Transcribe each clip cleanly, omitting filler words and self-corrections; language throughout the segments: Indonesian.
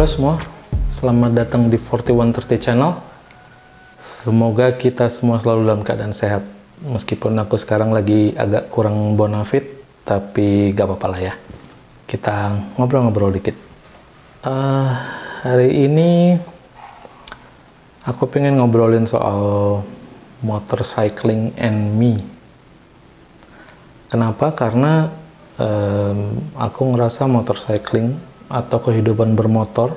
Halo semua, selamat datang di 4130 Channel. Semoga kita semua selalu dalam keadaan sehat. Meskipun aku sekarang lagi agak kurang bonafit, tapi gak apa-apa lah ya. Kita ngobrol-ngobrol dikit. Hari ini aku pengen ngobrolin soal motorcycling and me. Kenapa? Karena aku ngerasa motorcycling atau kehidupan bermotor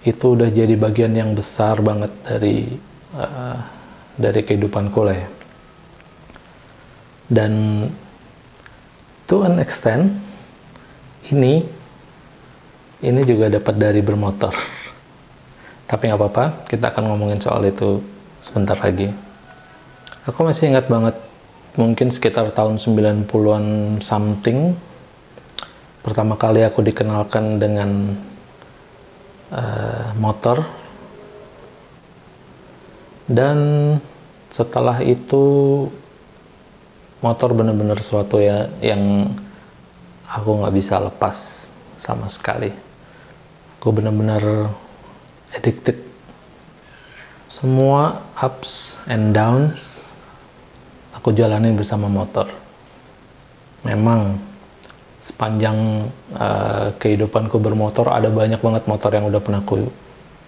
itu udah jadi bagian yang besar banget dari kehidupanku lah ya. Dan to an extent ini juga dapat dari bermotor. Tapi nggak apa-apa, kita akan ngomongin soal itu sebentar lagi. Aku masih ingat banget, mungkin sekitar tahun 90-an something, pertama kali aku dikenalkan dengan motor. Dan setelah itu motor bener-bener sesuatu ya yang aku nggak bisa lepas sama sekali. Aku bener-bener addicted. Semua ups and downs aku jalanin bersama motor. Memang sepanjang kehidupanku bermotor ada banyak banget motor yang udah pernah aku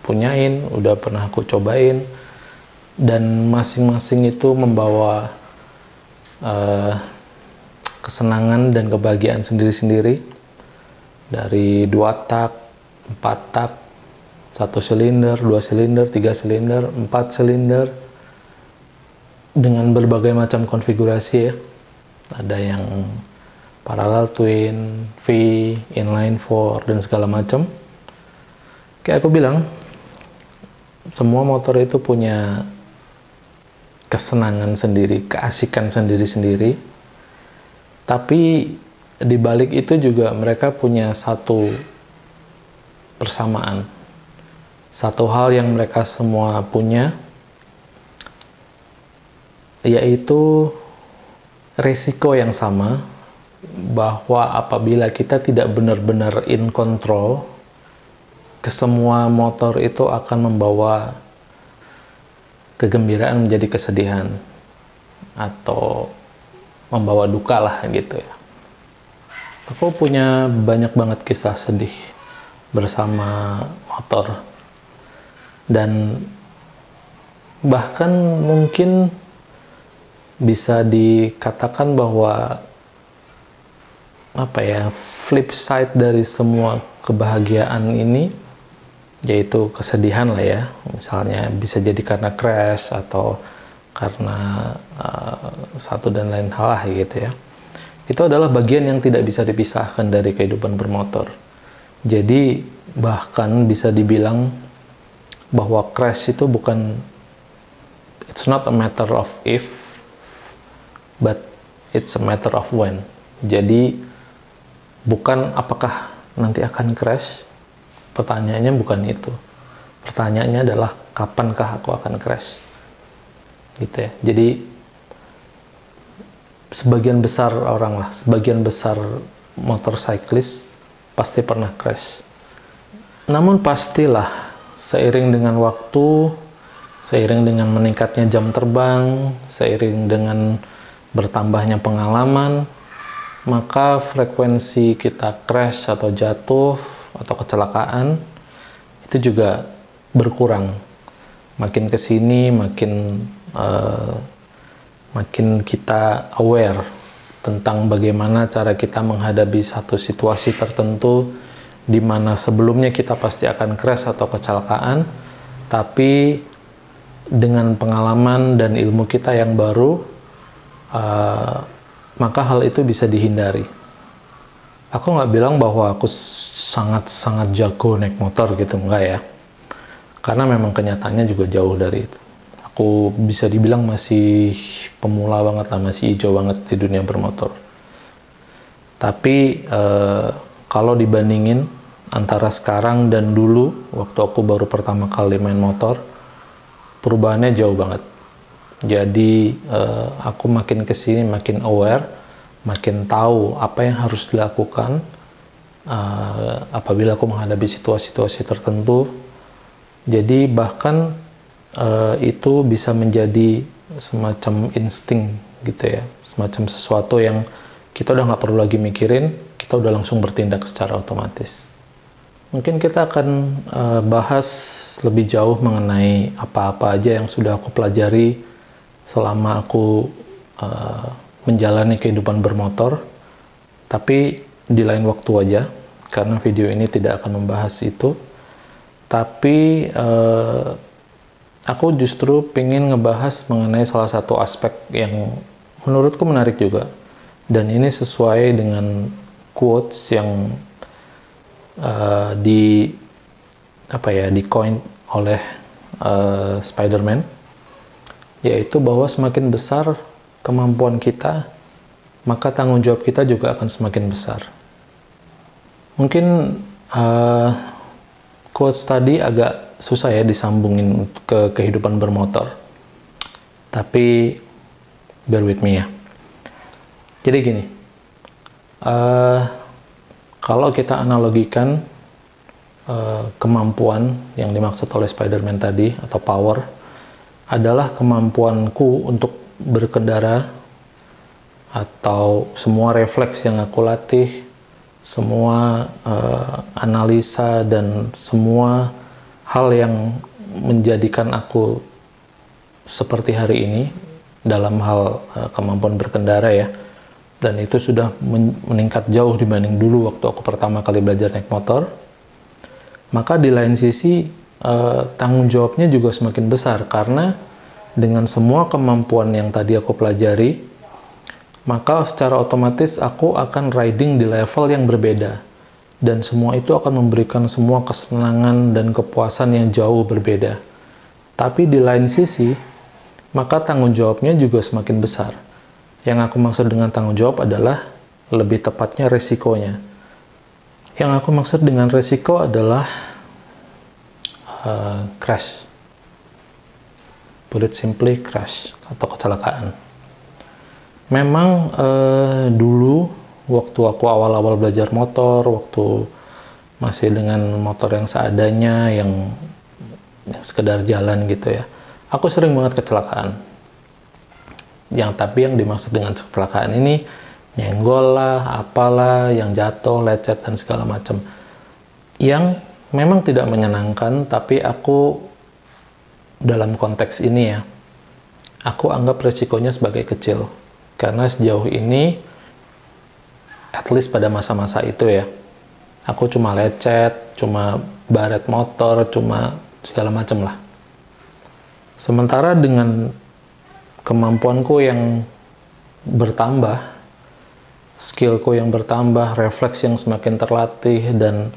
punyain, udah pernah aku cobain, dan masing-masing itu membawa kesenangan dan kebahagiaan sendiri-sendiri. Dari 2 tak, 4 tak, 1 silinder, 2 silinder, 3 silinder, 4 silinder, dengan berbagai macam konfigurasi ya. Ada yang parallel twin, V, inline 4, dan segala macam. Kayak aku bilang, semua motor itu punya kesenangan sendiri, keasikan sendiri-sendiri. Tapi di balik itu juga mereka punya satu persamaan. Satu hal yang mereka semua punya, yaitu resiko yang sama, bahwa apabila kita tidak benar-benar in control, kesemua motor itu akan membawa kegembiraan menjadi kesedihan atau membawa duka lah gitu ya. Aku punya banyak banget kisah sedih bersama motor, dan bahkan mungkin bisa dikatakan bahwa flip side dari semua kebahagiaan ini yaitu kesedihan lah ya. Misalnya bisa jadi karena crash atau karena satu dan lain hal lah gitu ya. Itu adalah bagian yang tidak bisa dipisahkan dari kehidupan bermotor. Jadi bahkan bisa dibilang bahwa crash itu bukan, it's not a matter of if, but it's a matter of when. Jadi bukan apakah nanti akan crash, pertanyaannya bukan itu. Pertanyaannya adalah kapankah aku akan crash, gitu ya. Jadi sebagian besar orang lah, sebagian besar motorcyclist pasti pernah crash. Namun pastilah seiring dengan waktu, seiring dengan meningkatnya jam terbang, seiring dengan bertambahnya pengalaman, maka frekuensi kita crash atau jatuh atau kecelakaan itu juga berkurang. Makin kesini makin kita aware tentang bagaimana cara kita menghadapi satu situasi tertentu di mana sebelumnya kita pasti akan crash atau kecelakaan, tapi dengan pengalaman dan ilmu kita yang baru, maka hal itu bisa dihindari. Aku nggak bilang bahwa aku sangat-sangat jago naik motor gitu, enggak ya. Karena memang kenyataannya juga jauh dari itu. Aku bisa dibilang masih pemula banget lah, masih hijau banget di dunia bermotor. Tapi kalau dibandingin antara sekarang dan dulu, waktu aku baru pertama kali main motor, perubahannya jauh banget. Jadi aku makin kesini makin aware, makin tahu apa yang harus dilakukan apabila aku menghadapi situasi-situasi tertentu. Jadi bahkan itu bisa menjadi semacam insting gitu ya, semacam sesuatu yang kita udah nggak perlu lagi mikirin, kita udah langsung bertindak secara otomatis. Mungkin kita akan bahas lebih jauh mengenai apa-apa aja yang sudah aku pelajari selama aku menjalani kehidupan bermotor, tapi di lain waktu aja, karena video ini tidak akan membahas itu. Tapi aku justru pengen ngebahas mengenai salah satu aspek yang menurutku menarik juga. Dan ini sesuai dengan quotes yang di coin oleh Spider-Man, yaitu bahwa semakin besar kemampuan kita, maka tanggung jawab kita juga akan semakin besar. Mungkin quotes tadi agak susah ya disambungin ke kehidupan bermotor, tapi bear with me ya. Jadi gini, kalau kita analogikan kemampuan yang dimaksud oleh Spider-Man tadi, atau power, adalah kemampuanku untuk berkendara, atau semua refleks yang aku latih, semua analisa dan semua hal yang menjadikan aku seperti hari ini dalam hal kemampuan berkendara ya, dan itu sudah meningkat jauh dibanding dulu waktu aku pertama kali belajar naik motor. Maka di lain sisi tanggung jawabnya juga semakin besar, karena dengan semua kemampuan yang tadi aku pelajari, maka secara otomatis aku akan riding di level yang berbeda. Dan semua itu akan memberikan semua kesenangan dan kepuasan yang jauh berbeda. Tapi di lain sisi, maka tanggung jawabnya juga semakin besar. Yang aku maksud dengan tanggung jawab adalah lebih tepatnya resikonya. Yang aku maksud dengan resiko adalah crash. Put it simply, crash atau kecelakaan. Memang dulu waktu aku awal-awal belajar motor, waktu masih dengan motor yang seadanya, yang sekedar jalan gitu ya, aku sering banget kecelakaan. Tapi yang dimaksud dengan kecelakaan ini nyenggol lah, apalah, yang jatuh, lecet dan segala macam. Yang memang tidak menyenangkan, tapi aku dalam konteks ini ya, aku anggap resikonya sebagai kecil. Karena sejauh ini, at least pada masa-masa itu ya, aku cuma lecet, cuma baret motor, cuma segala macam lah. Sementara dengan kemampuanku yang bertambah, skillku yang bertambah, refleks yang semakin terlatih, dan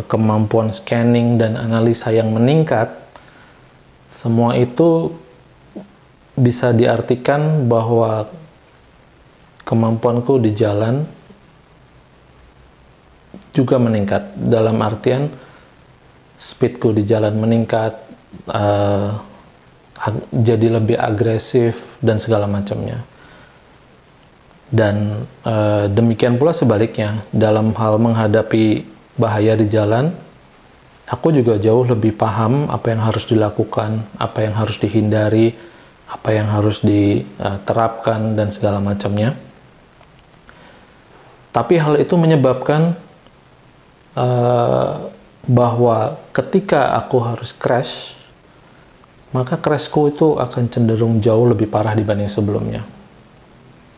kemampuan scanning dan analisa yang meningkat, semua itu bisa diartikan bahwa kemampuanku di jalan juga meningkat, dalam artian speedku di jalan meningkat, jadi lebih agresif dan segala macamnya. Dan demikian pula sebaliknya, dalam hal menghadapi bahaya di jalan, aku juga jauh lebih paham apa yang harus dilakukan, apa yang harus dihindari, apa yang harus diterapkan dan segala macamnya. Tapi hal itu menyebabkan bahwa ketika aku harus crash, maka crashku itu akan cenderung jauh lebih parah dibanding sebelumnya.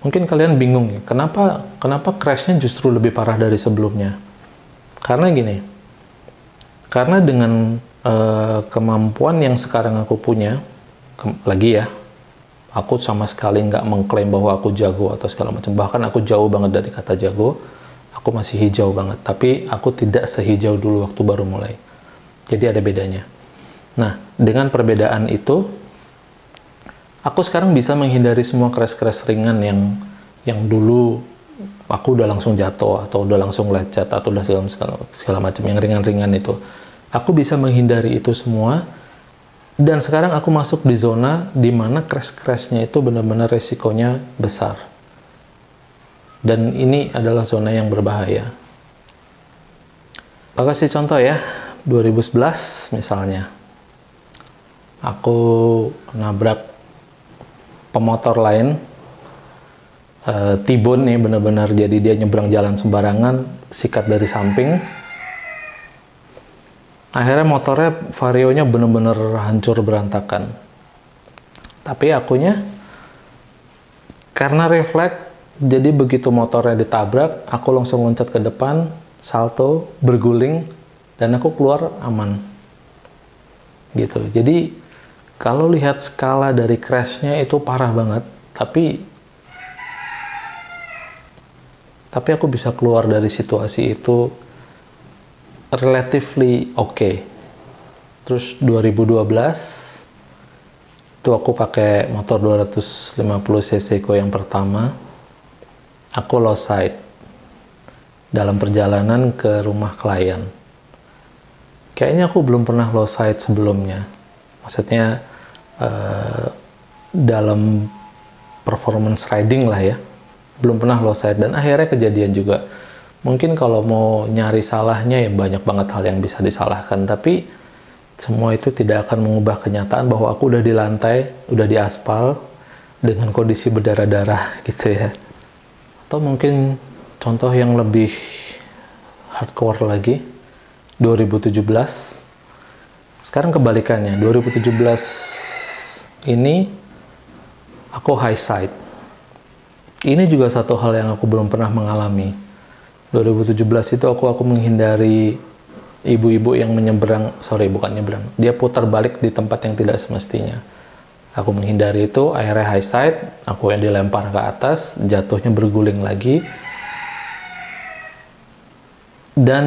Mungkin kalian bingung ya, kenapa crashnya justru lebih parah dari sebelumnya? Karena gini, karena dengan kemampuan yang sekarang aku punya, lagi ya, aku sama sekali nggak mengklaim bahwa aku jago atau segala macam. Bahkan aku jauh banget dari kata jago. Aku masih hijau banget. Tapi aku tidak sehijau dulu waktu baru mulai. Jadi ada bedanya. Nah, dengan perbedaan itu, aku sekarang bisa menghindari semua crash-crash ringan yang dulu aku udah langsung jatuh, atau udah langsung lecet, atau udah segala macam yang ringan-ringan itu. Aku bisa menghindari itu semua. Dan sekarang aku masuk di zona di mana crash-crashnya itu benar-benar resikonya besar. Dan ini adalah zona yang berbahaya. Aku kasih contoh ya, 2011 misalnya, aku nabrak pemotor lain, tibun nih bener-bener, jadi dia nyebrang jalan sembarangan, sikat dari samping. Akhirnya motornya, varionya bener-bener hancur berantakan. Tapi akunya, karena refleks, jadi begitu motornya ditabrak, aku langsung loncat ke depan, salto, berguling, dan aku keluar aman. Gitu. Jadi, kalau lihat skala dari crash-nya itu parah banget, tapi aku bisa keluar dari situasi itu relatively oke. Terus 2012 itu aku pakai motor 250 cc yang pertama. Aku low side dalam perjalanan ke rumah klien. Kayaknya aku belum pernah low side sebelumnya. Maksudnya dalam performance riding lah ya. Belum pernah low side, dan akhirnya kejadian juga. Mungkin kalau mau nyari salahnya ya banyak banget hal yang bisa disalahkan, tapi semua itu tidak akan mengubah kenyataan bahwa aku udah di lantai, udah di aspal, dengan kondisi berdarah-darah gitu ya. Atau mungkin contoh yang lebih hardcore lagi, 2017. Sekarang kebalikannya, 2017 ini aku high side. Ini juga satu hal yang aku belum pernah mengalami. 2017 itu aku menghindari ibu-ibu yang dia putar balik di tempat yang tidak semestinya. Aku menghindari itu, akhirnya high side, aku yang dilempar ke atas, jatuhnya berguling lagi, dan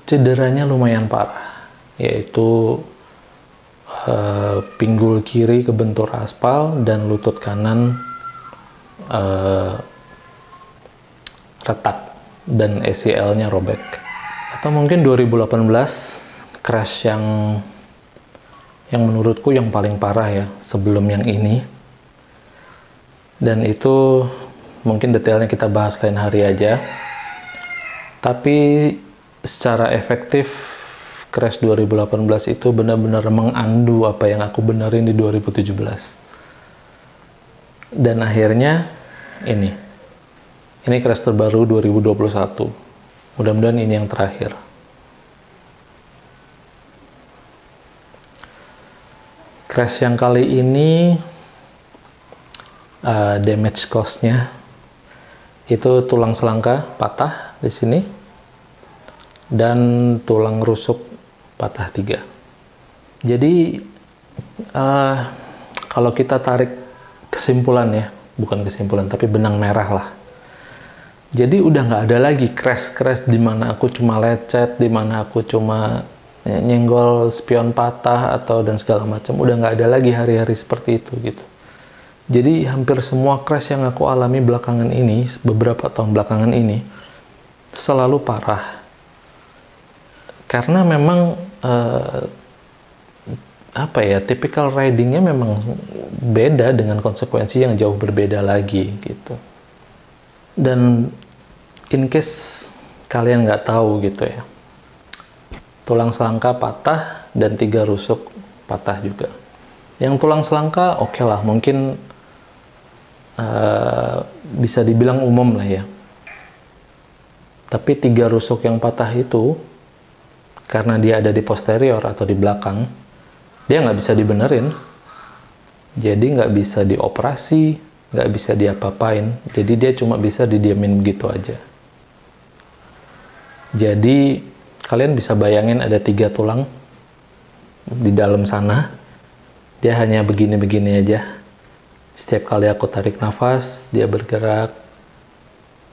cederanya lumayan parah, yaitu pinggul kiri kebentur aspal dan lutut kanan retak dan ACL-nya robek. Atau mungkin 2018 crash yang menurutku yang paling parah ya sebelum yang ini, dan itu mungkin detailnya kita bahas lain hari aja. Tapi secara efektif crash 2018 itu benar-benar mengandu apa yang aku benerin di 2017, dan akhirnya ini crash terbaru 2021. Mudah-mudahan ini yang terakhir. Crash yang kali ini damage cost-nya itu tulang selangka patah di sini dan tulang rusuk patah 3. Jadi kalau kita tarik kesimpulan ya, bukan kesimpulan tapi benang merah lah. Jadi udah nggak ada lagi crash di mana aku cuma lecet, di mana aku cuma nyenggol spion patah atau dan segala macam. Udah nggak ada lagi hari-hari seperti itu gitu. Jadi hampir semua crash yang aku alami belakangan ini, beberapa tahun belakangan ini, selalu parah. Karena memang typical ridingnya memang beda dengan konsekuensi yang jauh berbeda lagi gitu. Dan in case kalian nggak tahu gitu ya, tulang selangka patah dan 3 rusuk patah juga. Yang tulang selangka oke lah, mungkin bisa dibilang umum lah ya. Tapi 3 rusuk yang patah itu, karena dia ada di posterior atau di belakang, dia nggak bisa dibenerin. Jadi nggak bisa dioperasi, nggak bisa diapa-apain. Jadi dia cuma bisa didiamin begitu aja. Jadi kalian bisa bayangin ada 3 tulang di dalam sana. Dia hanya begini-begini aja. Setiap kali aku tarik nafas, dia bergerak,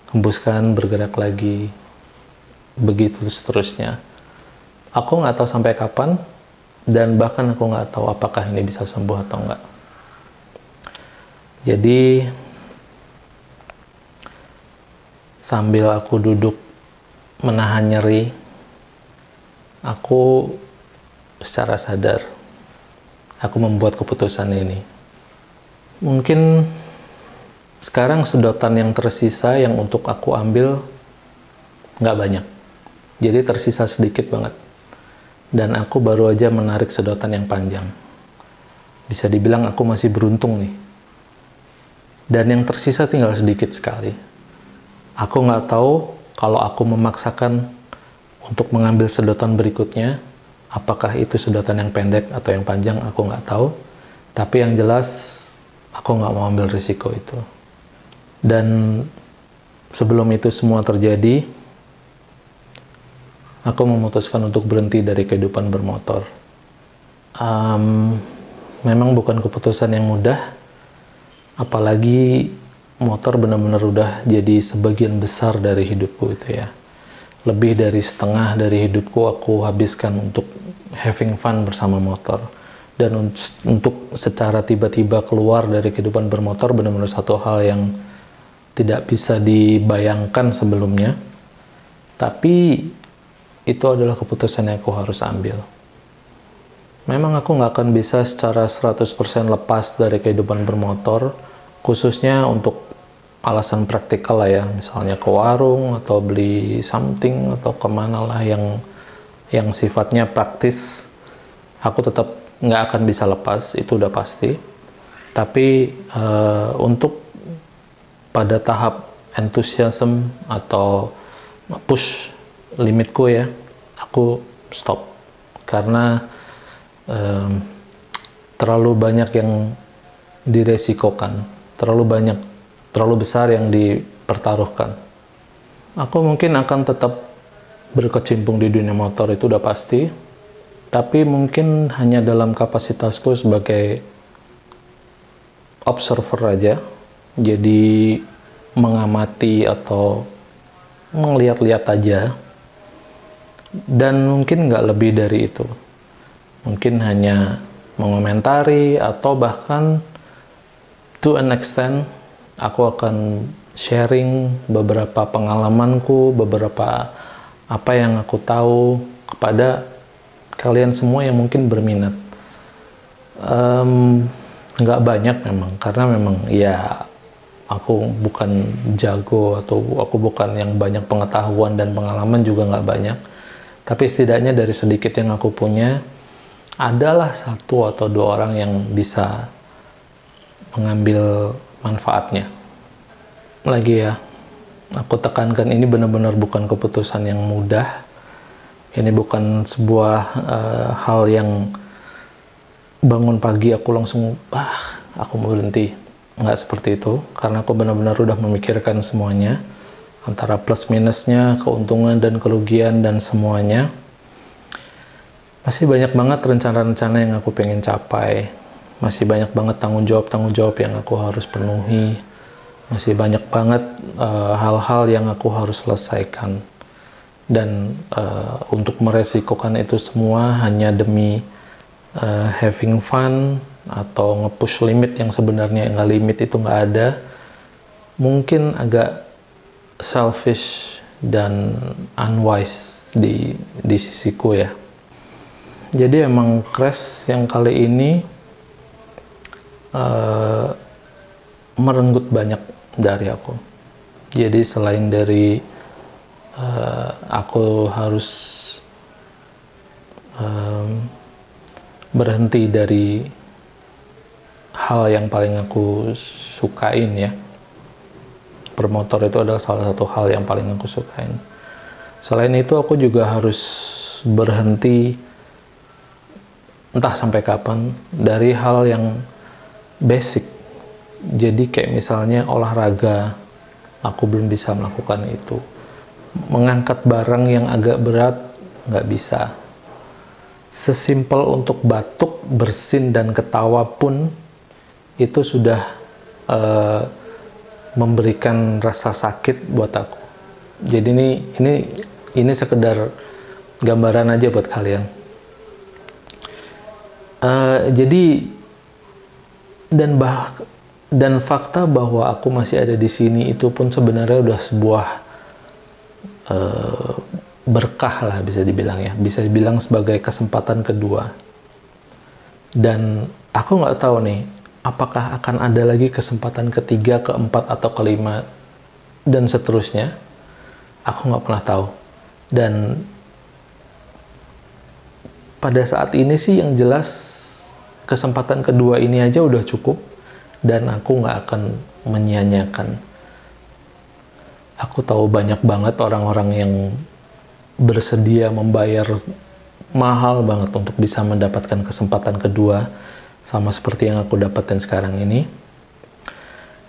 hembuskan, bergerak lagi, begitu seterusnya. Aku nggak tahu sampai kapan, dan bahkan aku nggak tahu apakah ini bisa sembuh atau nggak. Jadi sambil aku duduk menahan nyeri, aku secara sadar aku membuat keputusan ini. Mungkin sekarang sedotan yang tersisa yang untuk aku ambil nggak banyak. Jadi tersisa sedikit banget. Dan aku baru aja menarik sedotan yang panjang. Bisa dibilang aku masih beruntung nih. Dan yang tersisa tinggal sedikit sekali. Aku nggak tahu kalau aku memaksakan untuk mengambil sedotan berikutnya, apakah itu sedotan yang pendek atau yang panjang, aku nggak tahu. Tapi yang jelas, aku nggak mau ambil risiko itu. Dan sebelum itu semua terjadi, aku memutuskan untuk berhenti dari kehidupan bermotor. Memang bukan keputusan yang mudah, apalagi motor benar-benar udah jadi sebagian besar dari hidupku itu ya. Lebih dari setengah dari hidupku aku habiskan untuk having fun bersama motor. Dan untuk secara tiba-tiba keluar dari kehidupan bermotor benar-benar satu hal yang tidak bisa dibayangkan sebelumnya. Tapi itu adalah keputusan yang aku harus ambil. Memang aku nggak akan bisa secara 100% lepas dari kehidupan bermotor, khususnya untuk alasan praktikal lah ya, misalnya ke warung atau beli something atau kemana lah yang sifatnya praktis. Aku tetap nggak akan bisa lepas, itu udah pasti. Tapi untuk pada tahap enthusiasm atau push limitku ya, aku stop. Karena terlalu banyak yang diresikokan, terlalu besar yang dipertaruhkan. Aku mungkin akan tetap berkecimpung di dunia motor, itu udah pasti. Tapi mungkin hanya dalam kapasitasku sebagai observer aja. Jadi mengamati atau melihat-lihat aja. Dan mungkin nggak lebih dari itu. Mungkin hanya mengomentari atau bahkan to an extent aku akan sharing beberapa pengalamanku, beberapa apa yang aku tahu kepada kalian semua yang mungkin berminat. Nggak banyak memang, karena memang ya aku bukan jago atau aku bukan yang banyak pengetahuan dan pengalaman juga nggak banyak. Tapi setidaknya dari sedikit yang aku punya, adalah satu atau dua orang yang bisa mengambil manfaatnya. Lagi ya, aku tekankan ini benar-benar bukan keputusan yang mudah. Ini bukan sebuah hal yang bangun pagi aku langsung, aku mau berhenti. Nggak seperti itu, karena aku benar-benar udah memikirkan semuanya. Antara plus minusnya, keuntungan dan kerugian dan semuanya. Masih banyak banget rencana-rencana yang aku pengen capai. Masih banyak banget tanggung jawab yang aku harus penuhi. Masih banyak banget hal-hal yang aku harus selesaikan. Dan untuk meresikokan itu semua hanya demi having fun atau nge-push limit yang sebenarnya nggak limit itu nggak ada, mungkin agak selfish dan unwise di sisiku ya. Jadi emang crash yang kali ini merenggut banyak dari aku. Jadi selain dari aku harus berhenti dari hal yang paling aku sukain ya. Bermotor itu adalah salah satu hal yang paling aku sukain. Selain itu aku juga harus berhenti entah sampai kapan dari hal yang basic. Jadi kayak misalnya olahraga, aku belum bisa melakukan itu. Mengangkat barang yang agak berat, nggak bisa. Sesimpel untuk batuk, bersin, dan ketawa pun itu sudah memberikan rasa sakit buat aku. Jadi ini sekedar gambaran aja buat kalian. Jadi dan fakta bahwa aku masih ada di sini itu pun sebenarnya udah sebuah berkah lah, bisa dibilang ya, bisa dibilang sebagai kesempatan kedua. Dan aku nggak tahu nih apakah akan ada lagi kesempatan ketiga, keempat, atau kelima dan seterusnya. Aku nggak pernah tahu. Dan pada saat ini sih yang jelas kesempatan kedua ini aja udah cukup, dan aku nggak akan menyia-nyiakan. Aku tahu banyak banget orang-orang yang bersedia membayar mahal banget untuk bisa mendapatkan kesempatan kedua, sama seperti yang aku dapetin sekarang ini.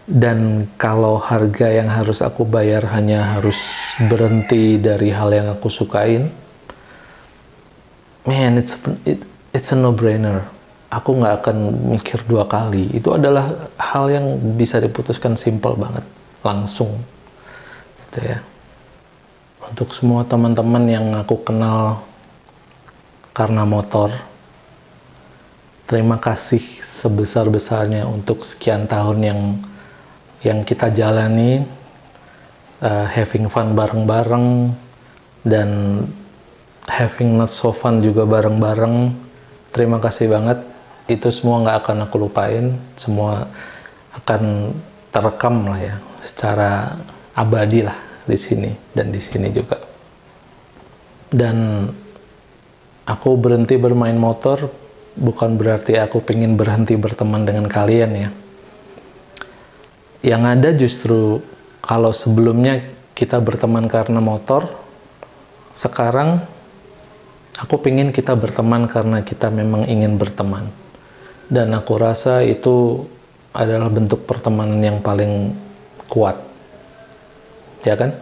Dan kalau harga yang harus aku bayar hanya harus berhenti dari hal yang aku sukain, man, it's a no-brainer. Aku nggak akan mikir dua kali. Itu adalah hal yang bisa diputuskan simple banget, langsung. Gitu ya. Untuk semua teman-teman yang aku kenal karena motor, terima kasih sebesar-besarnya untuk sekian tahun yang kita jalani, having fun bareng-bareng, dan having not so fun juga bareng-bareng. Terima kasih banget. Itu semua nggak akan aku lupain. Semua akan terekam lah ya, secara abadi lah di sini dan di sini juga. Dan aku berhenti bermain motor bukan berarti aku pengen berhenti berteman dengan kalian ya. Yang ada justru kalau sebelumnya kita berteman karena motor, sekarang aku pengen kita berteman karena kita memang ingin berteman. Dan aku rasa itu adalah bentuk pertemanan yang paling kuat. Ya kan?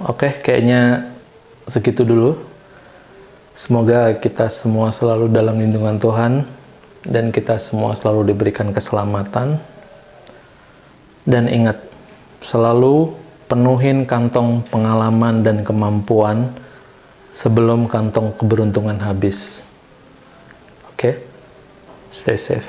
Oke, kayaknya segitu dulu. Semoga kita semua selalu dalam lindungan Tuhan, dan kita semua selalu diberikan keselamatan. Dan ingat, selalu penuhin kantong pengalaman dan kemampuan sebelum kantong keberuntungan habis. Oke? Stay safe.